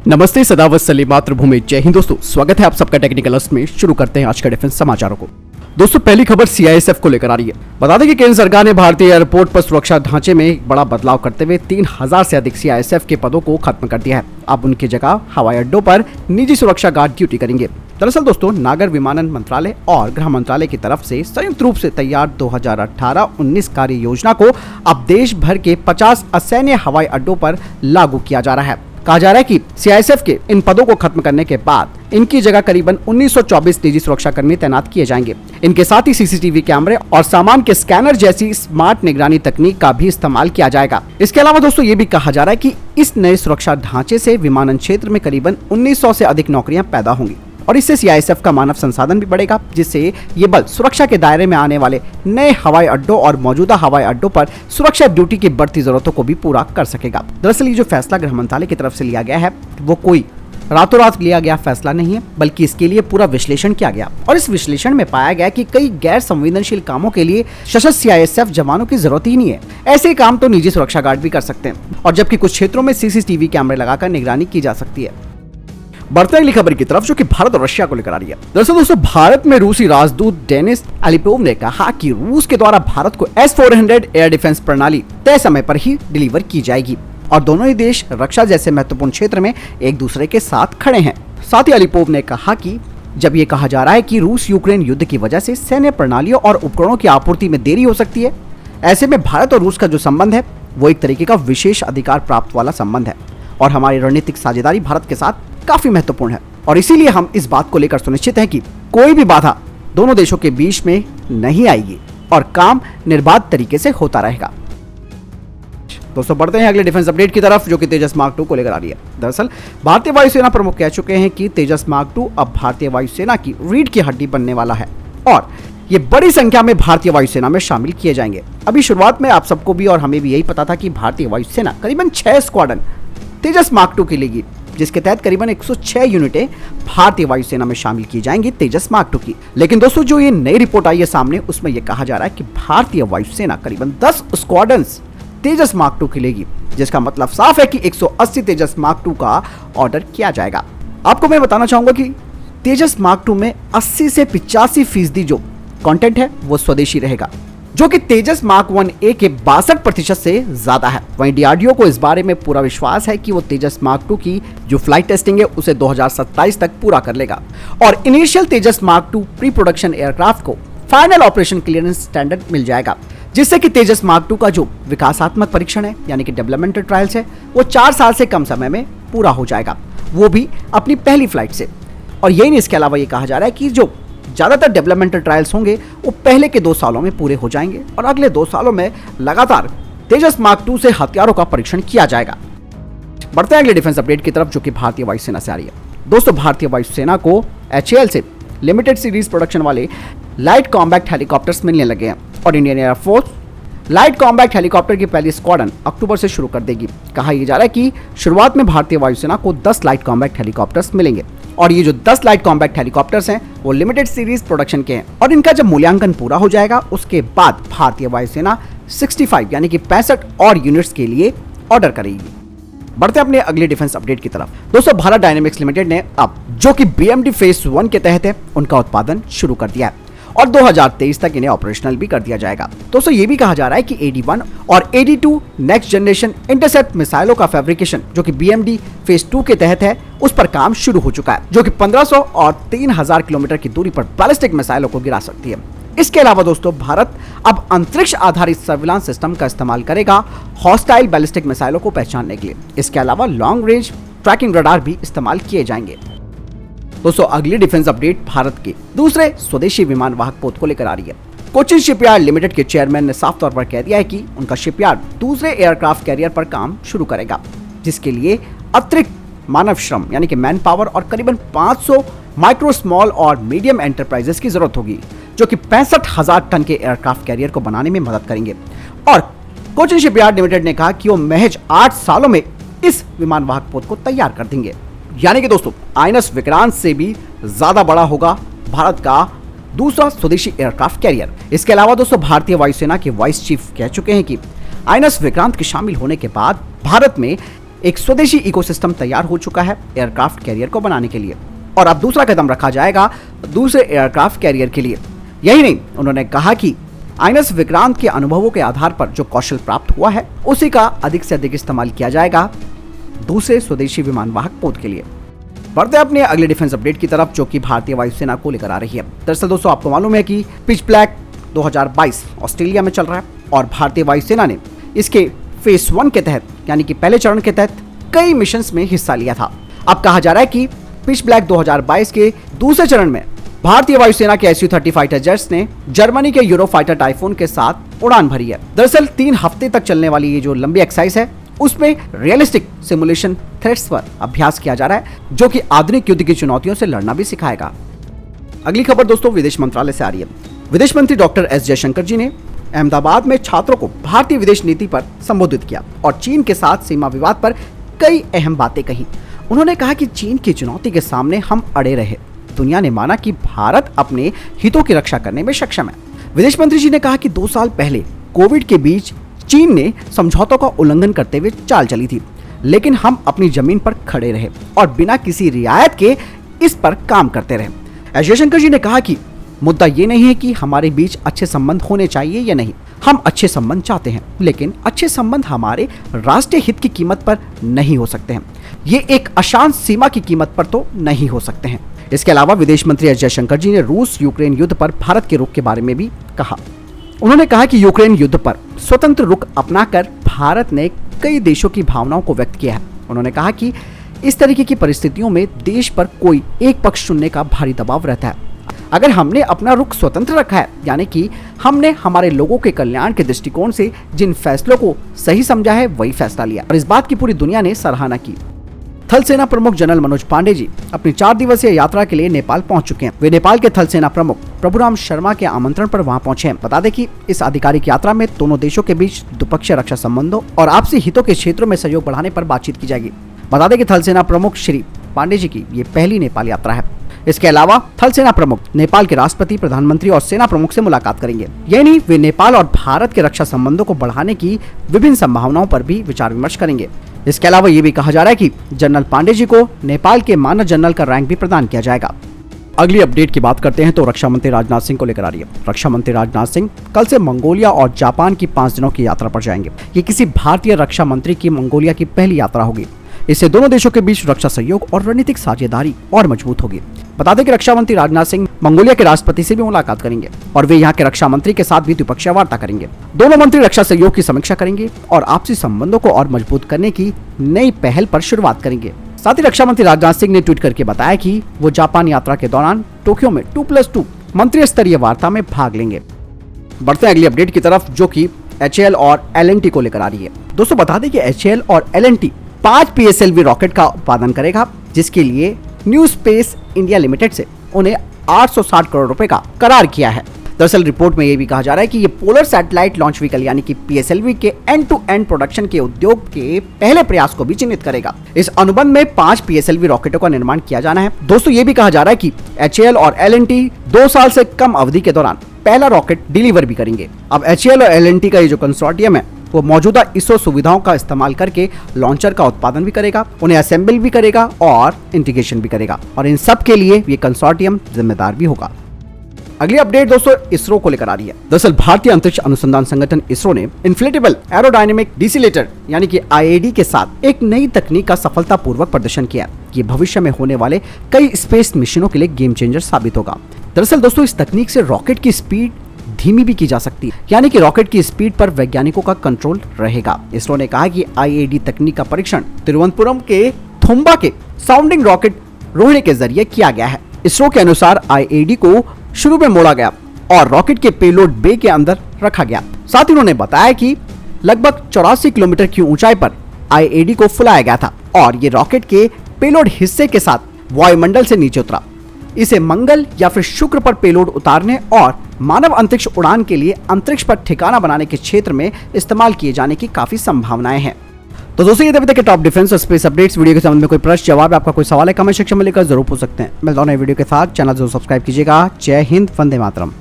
नमस्ते, सदावत सलीम, मातृभूमि, जय हिंद। दोस्तों स्वागत है आप सबका टेक्निकल अर्थ में। शुरू करते हैं आज के डिफेंस समाचारों को। दोस्तों पहली खबर सीआईएसएफ को लेकर आ रही है। बता दें कि केंद्र सरकार ने भारतीय एयरपोर्ट पर सुरक्षा ढांचे में एक बड़ा बदलाव करते हुए 3000 से अधिक सीआईएसएफ के पदों को खत्म कर दिया है। अब उनकी जगह हवाई अड्डों पर निजी सुरक्षा गार्ड ड्यूटी करेंगे। दरअसल दोस्तों नागर विमानन मंत्रालय और गृह मंत्रालय की तरफ से संयुक्त रूप से तैयार 2018-19 कार्य योजना को अब देश भर के 50 असैन्य हवाई अड्डों पर लागू किया जा रहा है। कहा जा रहा है कि सीआईएसएफ के इन पदों को खत्म करने के बाद इनकी जगह करीबन 1924 निजी सुरक्षा कर्मी तैनात किए जाएंगे। इनके साथ ही सीसीटीवी कैमरे और सामान के स्कैनर जैसी स्मार्ट निगरानी तकनीक का भी इस्तेमाल किया जाएगा। इसके अलावा दोस्तों ये भी कहा जा रहा है कि इस नए सुरक्षा ढांचे से विमानन क्षेत्र में करीबन 1900 से अधिक नौकरियां पैदा होंगी और इससे सीआईएसएफ का मानव संसाधन भी बढ़ेगा, जिससे ये बल सुरक्षा के दायरे में आने वाले नए हवाई अड्डों और मौजूदा हवाई अड्डों पर सुरक्षा ड्यूटी की बढ़ती जरूरतों को भी पूरा कर सकेगा। दरअसल ये जो फैसला गृह मंत्रालय की तरफ से लिया गया है वो कोई रातों रात लिया गया फैसला नहीं है, बल्कि इसके लिए पूरा विश्लेषण किया गया और इस विश्लेषण में पाया गया कि कई गैर संवेदनशील कामों के लिए सशस्त्र सीआईएसएफ जवानों की जरूरत ही नहीं है। ऐसे काम तो निजी सुरक्षा गार्ड भी कर सकते हैं और जबकि कुछ क्षेत्रों में सीसीटीवी कैमरे लगाकर निगरानी की जा सकती है। बढ़ते अगली खबर की तरफ जो कि भारत और रशिया को लेकर आ रही है। दरअसल दोस्तों भारत में रूसी राजदूत डेनिस अलिपोव ने कहा कि रूस के द्वारा भारत को S-400 एयर डिफेंस प्रणाली तय समय पर ही डिलीवर की जाएगी और दोनों ही देश रक्षा जैसे महत्वपूर्ण क्षेत्र में एक दूसरे के साथ खड़े हैं। साथ ही अलिपोव ने कहा कि जब ये कहा जा रहा है कि रूस यूक्रेन युद्ध की वजह से सैन्य प्रणालियों और उपकरणों की आपूर्ति में देरी हो सकती है, ऐसे में भारत और रूस का जो संबंध है वो एक तरीके का विशेष अधिकार प्राप्त वाला संबंध है और हमारी रणनीतिक साझेदारी भारत के साथ काफी महत्वपूर्ण है और इसीलिए हम इस बात को लेकर सुनिश्चित हैं कि कोई भी बाधा दोनों देशों के बीच में नहीं आएगी और काम निर्बाध तरीके से होता रहेगा। दोस्तों बढ़ते हैं अगले डिफेंस अपडेट की तरफ जो कि तेजस मार्क 2 को लेकर आ रही है। दरअसल भारतीय वायुसेना प्रमुख कह चुके हैं कि तेजस मार्क 2 अब भारतीय वायुसेना की रीढ़ की हड्डी बनने वाला है और ये बड़ी संख्या में भारतीय वायुसेना में शामिल किए जाएंगे। अभी शुरुआत में आप सबको भी और हमें भी यही पता था कि भारतीय वायुसेना करीबन 6 स्क्वाड्रन तेजस मार्क 2 की लेगी, जिसके तहत करीबन 106 यूनिटें भारतीय वायुसेना में शामिल की जाएंगी तेजस मार्क 2 की। लेकिन दोस्तों जो ये नई रिपोर्ट आई है सामने उसमें यह कहा जा रहा है कि भारतीय वायुसेना करीबन 10 स्क्वाड्रन्स तेजस मार्क 2 की लेगी, जिसका मतलब साफ है कि 180 तेजस मार्क 2 का ऑर्डर किया जाएगा। आपको मैं बताना चाहूंगा कि तेजस मार्क 2 में 80 से 85% जो कंटेंट है वो स्वदेशी रहेगा, जो कि तेजस मार्क 1A के 62% से ज्यादा है। वहीं डीआरडीओ को इस बारे में पूरा विश्वास है कि वो तेजस मार्क 2 की जो फ्लाइट टेस्टिंग है उसे 2027 तक पूरा कर लेगा और इनिशियल तेजस मार्क 2 प्री प्रोडक्शन एयरक्राफ्ट को फाइनल ऑपरेशन क्लियरेंस स्टैंडर्ड मिल जाएगा, जिससे कि तेजस मार्क 2 का जो विकासात्मक परीक्षण है यानी कि डेवलपमेंटल ट्रायल्स है वो 4 साल से कम समय में पूरा हो जाएगा, वो भी अपनी पहली फ्लाइट से। और यही नहीं, इसके अलावा ये कहा जा रहा है कि जो ज्यादातर डेवलपमेंटल ट्रायल्स होंगे वो पहले के 2 सालों में पूरे हो जाएंगे और अगले 2 सालों में लगातार तेजस मार्क 2 से हथियारों का परीक्षण किया जाएगा। बढ़ते हैं अगले डिफेंस अपडेट की तरफ जो कि भारतीय वायुसेना से आ रही है। दोस्तों भारतीय वायुसेना को HAL से लिमिटेड सीरीज प्रोडक्शन वाले लाइट कॉम्बैक्ट हेलीकॉप्टर्स मिलने लगे हैं और Indian air force light combat helicopter की पहली स्क्वाड्रन अक्टूबर से शुरू कर देगी। कहा यह जा रहा है कि शुरुआत में भारतीय वायुसेना को 10 लाइट कॉम्बैक्ट हेलीकॉप्टर्स मिलेंगे और ये जो 10 लाइट कॉम्बैक्ट हेलीकॉप्टर्स हैं वो लिमिटेड सीरीज प्रोडक्शन के हैं और इनका जब मूल्यांकन पूरा हो जाएगा उसके बाद भारतीय वायुसेना 65 यानी कि 65 और यूनिट्स के लिए ऑर्डर करेगी। बढ़ते अपने अगले डिफेंस अपडेट की तरफ। दोस्तों भारत डायनेमिक्स लिमिटेड ने अब जो कि BMD फेज 1 के तहत है उनका उत्पादन शुरू कर दिया है और 2023 तक इन्हें ऑपरेशनल भी कर दिया जाएगा। दोस्तों ये भी कहा जा रहा है कि AD1 और AD2 नेक्स्ट जनरेशन इंटरसेप्ट मिसाइलों का फैब्रिकेशन जो कि BMD फेज 2 के तहत है उस पर काम शुरू हो चुका है, जो कि 1500 और 3000 किलोमीटर की दूरी पर बैलिस्टिक मिसाइलों को गिरा सकती है। इसके अलावा दोस्तों भारत अब अंतरिक्ष आधारित सर्विलांस सिस्टम का इस्तेमाल करेगा हॉस्टाइल बैलिस्टिक मिसाइलों को पहचानने के लिए। इसके अलावा लॉन्ग रेंज ट्रैकिंग रडार भी इस्तेमाल किए जाएंगे। दोस्तों अगली डिफेंस अपडेट भारत के दूसरे स्वदेशी विमान वाहक पोत को लेकर आ रही है। कोचिन शिपयार्ड लिमिटेड के चेयरमैन ने साफ तौर पर कह दिया है कि उनका शिपयार्ड दूसरे एयरक्राफ्ट कैरियर पर काम शुरू करेगा, जिसके लिए अतिरिक्त मानव श्रम यानी कि मैन पावर और करीबन 500 माइक्रो स्मॉल और मीडियम एंटरप्राइजेस की जरूरत होगी, जो कि 65,000 टन के एयरक्राफ्ट कैरियर को बनाने में मदद करेंगे। और कोचिन शिपयार्ड लिमिटेड ने कहा कि वो महज 8 सालों में इस विमान वाहक पोत को तैयार कर देंगे, यानी कि दोस्तों आईएनएस विक्रांत से भी ज्यादा बड़ा होगा भारत का दूसरा स्वदेशी एयरक्राफ्ट कैरियर। इसके अलावा दोस्तों भारतीय वायुसेना के वाइस चीफ कह चुके हैं कि आईएनएस विक्रांत के शामिल होने के बाद भारत में एक स्वदेशी इकोसिस्टम तैयार हो चुका है एयरक्राफ्ट कैरियर को बनाने के लिए, और अब दूसरा कदम रखा जाएगा दूसरे एयरक्राफ्ट कैरियर के लिए। यही नहीं, उन्होंने कहा कि आईएनएस विक्रांत के अनुभवों के आधार पर जो कौशल प्राप्त हुआ है उसी का अधिक से अधिक इस्तेमाल किया जाएगा दूसरे स्वदेशी विमान वाहक पोत के लिए। बढ़ते अपने अगले डिफेंस अपडेट की तरफ, जो कि भारतीय वायुसेना को लेकर आ रही है। दरअसल दोस्तों, आपको मालूम है कि पिच ब्लैक 2022 ऑस्ट्रेलिया में चल रहा है और भारतीय वायुसेना ने इसके फेज 1 के तहत यानी कि पहले चरण के तहत कई मिशंस में हिस्सा लिया था। अब कहा जा रहा है कि पिच ब्लैक 2022 के दूसरे चरण में भारतीय वायुसेना के Su-30 फाइटर जेट्स ने जर्मनी के यूरोफाइटर टाइफून के साथ उड़ान भरी है। दरअसल 3 हफ्ते तक चलने वाली ये जो लंबी एक्सरसाइज है उसमें रियलिस्टिक सिमुलेशन थ्रेट्स पर अभ्यास किया जा रहा है, जो कि आधुनिक युद्ध की चुनौतियों से लड़ना भी सिखाएगा। अगली खबर दोस्तों विदेश मंत्रालय से आ रही है। विदेश मंत्री डॉक्टर एस जयशंकर जी ने अहमदाबाद में छात्रों को भारतीय विदेश नीति पर संबोधित किया और चीन के साथ सीमा विवाद पर कई अहम बातें कही। उन्होंने कहा कि चीन की चुनौती के सामने हम अड़े रहे। दुनिया ने माना कि भारत अपने हितों की रक्षा करने में सक्षम है। विदेश मंत्री जी ने कहा कि 2 साल पहले कोविड के बीच चीन ने समझौतों का उल्लंघन करते हुए चाल चली थी, लेकिन हम अपनी जमीन पर खड़े रहे और बिना किसी रियायत के इस पर काम करते रहे। एस जयशंकर जी ने कहा कि मुद्दा ये नहीं है कि हमारे बीच अच्छे संबंध होने चाहिए या नहीं, हम अच्छे संबंध चाहते हैं, लेकिन अच्छे संबंध हमारे राष्ट्रीय हित की कीमत पर नहीं हो सकते हैं। ये एक अशांत सीमा की कीमत पर तो नहीं हो सकते हैं। इसके अलावा विदेश मंत्री एस जयशंकर जी ने रूस यूक्रेन युद्ध पर भारत के रुख के बारे में भी कहा। उन्होंने कहा कि यूक्रेन युद्ध पर स्वतंत्र रुख अपनाकर भारत ने कई देशों की भावनाओं को व्यक्त किया है। उन्होंने कहा कि इस तरीके की परिस्थितियों में देश पर कोई एक पक्ष चुनने का भारी दबाव रहता है। अगर हमने अपना रुख स्वतंत्र रखा है, यानी कि हमने हमारे लोगों के कल्याण के दृष्टिकोण से जिन फैसलों को सही समझा है वही फैसला लिया, और इस बात की पूरी दुनिया ने सराहना की। थल सेना प्रमुख जनरल मनोज पांडे जी अपनी 4 दिवसीय यात्रा के लिए नेपाल पहुंच चुके हैं। वे नेपाल के थल सेना प्रमुख प्रभुराम शर्मा के आमंत्रण पर वहां पहुंचे हैं। बता दें कि इस आधिकारिक यात्रा में दोनों देशों के बीच द्विपक्षीय रक्षा संबंधों और आपसी हितों के क्षेत्रों में सहयोग बढ़ाने पर बातचीत की जाएगी। बता दें कि थल सेना प्रमुख श्री पांडे जी की ये पहली नेपाल यात्रा है। इसके अलावा थल सेना प्रमुख नेपाल के राष्ट्रपति, प्रधानमंत्री और सेना प्रमुख से मुलाकात करेंगे। यही नहीं, वे नेपाल और भारत के रक्षा संबंधों को बढ़ाने की विभिन्न संभावनाओं पर भी विचार विमर्श करेंगे। इसके अलावा ये भी कहा जा रहा है कि जनरल पांडे जी को नेपाल के मानद जनरल का रैंक भी प्रदान किया जाएगा। अगली अपडेट की बात करते हैं तो रक्षा मंत्री राजनाथ सिंह को लेकर आ रही है। रक्षा मंत्री राजनाथ सिंह कल से मंगोलिया और जापान की 5 दिनों की यात्रा पर जाएंगे। ये किसी भारतीय रक्षा मंत्री की मंगोलिया की पहली यात्रा होगी। इससे दोनों देशों के बीच रक्षा सहयोग और रणनीतिक साझेदारी और मजबूत होगी। बता दें कि रक्षा मंत्री राजनाथ सिंह मंगोलिया के राष्ट्रपति से भी मुलाकात करेंगे और वे यहाँ के रक्षा मंत्री के साथ भी द्विपक्षीय वार्ता करेंगे। दोनों मंत्री रक्षा सहयोग की समीक्षा करेंगे और आपसी संबंधों को और मजबूत करने की नई पहल पर शुरुआत करेंगे। साथ ही रक्षा मंत्री राजनाथ सिंह ने ट्वीट करके बताया कि वो जापान यात्रा के दौरान टोक्यो में 2+2 मंत्री स्तरीय वार्ता में भाग लेंगे। बढ़ते हैं अगली अपडेट की तरफ, जो कि HAL और L&T को लेकर आ रही है। दोस्तों बता दें कि HAL और L&T 5 PSLV रॉकेट का उत्पादन करेगा, जिसके लिए न्यू स्पेस इंडिया लिमिटेड से उन्हें 860 करोड़ रुपए का करार किया है। दरअसल रिपोर्ट में ये भी कहा जा रहा है कि ये पोलर सैटेलाइट लॉन्च व्हीकल यानी कि PSLV के एंड टू एंड प्रोडक्शन के उद्योग के पहले प्रयास को भी चिन्हित करेगा। इस अनुबंध में 5 PSLV रॉकेटों का निर्माण किया जाना है। दोस्तों ये भी कहा जा रहा है कि HAL और L&T 2 साल से कम अवधि के दौरान पहला रॉकेट डिलीवर भी करेंगे। अब HAL और L&T का ये जो कंसोर्टियम है वो मौजूदा इसरो सुविधाओं का इस्तेमाल करके लॉन्चर का उत्पादन भी करेगा, उन्हें असेंबल भी करेगा और इंटीग्रेशन भी करेगा, और इन सब के लिए ये कंसोर्टियम जिम्मेदार भी होगा। अगली अपडेट दोस्तों इसरो को लेकर आ रही है। दरअसल भारतीय अंतरिक्ष अनुसंधान संगठन इसरो ने इन्फ्लेटेबल एरोडायनेमिक डिसिलेटर यानी कि IAD के साथ एक नई तकनीक का सफलतापूर्वक प्रदर्शन किया। ये भविष्य में होने वाले कई स्पेस मिशनों के लिए गेम चेंजर साबित होगा। दरअसल दोस्तों इस तकनीक से रॉकेट की स्पीड धीमी भी की जा सकती है, यानी कि रॉकेट की स्पीड पर वैज्ञानिकों का कंट्रोल रहेगा। इसरो ने कहा कि IAD तकनीक का परीक्षण तिरुवनंतपुरम के थोम्बा के साउंडिंग रॉकेट रोहिणी के जरिए किया गया है। इसरो के अनुसार IAD को शुरू में मोड़ा गया और रॉकेट के पेलोड बे के अंदर रखा गया। साथ ही उन्होंने बताया कि लगभग 84 किलोमीटर की ऊंचाई पर IAD को फुलाया गया था और ये रॉकेट के पेलोड हिस्से के साथ वायुमंडल से नीचे उतरा। इसे मंगल या फिर शुक्र पर पेलोड उतारने और मानव अंतरिक्ष उड़ान के लिए अंतरिक्ष पर ठिकाना बनाने के क्षेत्र में इस्तेमाल किए जाने की काफी संभावनाएं हैं। तो दोस्तों ये थे टॉप डिफेंस और स्पेस अपडेट्स। वीडियो के संबंध में कोई प्रश्न जवाब आपका कोई सवाल है कमेंट सेक्शन में लेकर जरूर पूछ सकते हैं। मिलता हूं नए वीडियो के साथ, चैनल जरूर सब्सक्राइब कीजिएगा। जय हिंद, वंदे मातरम।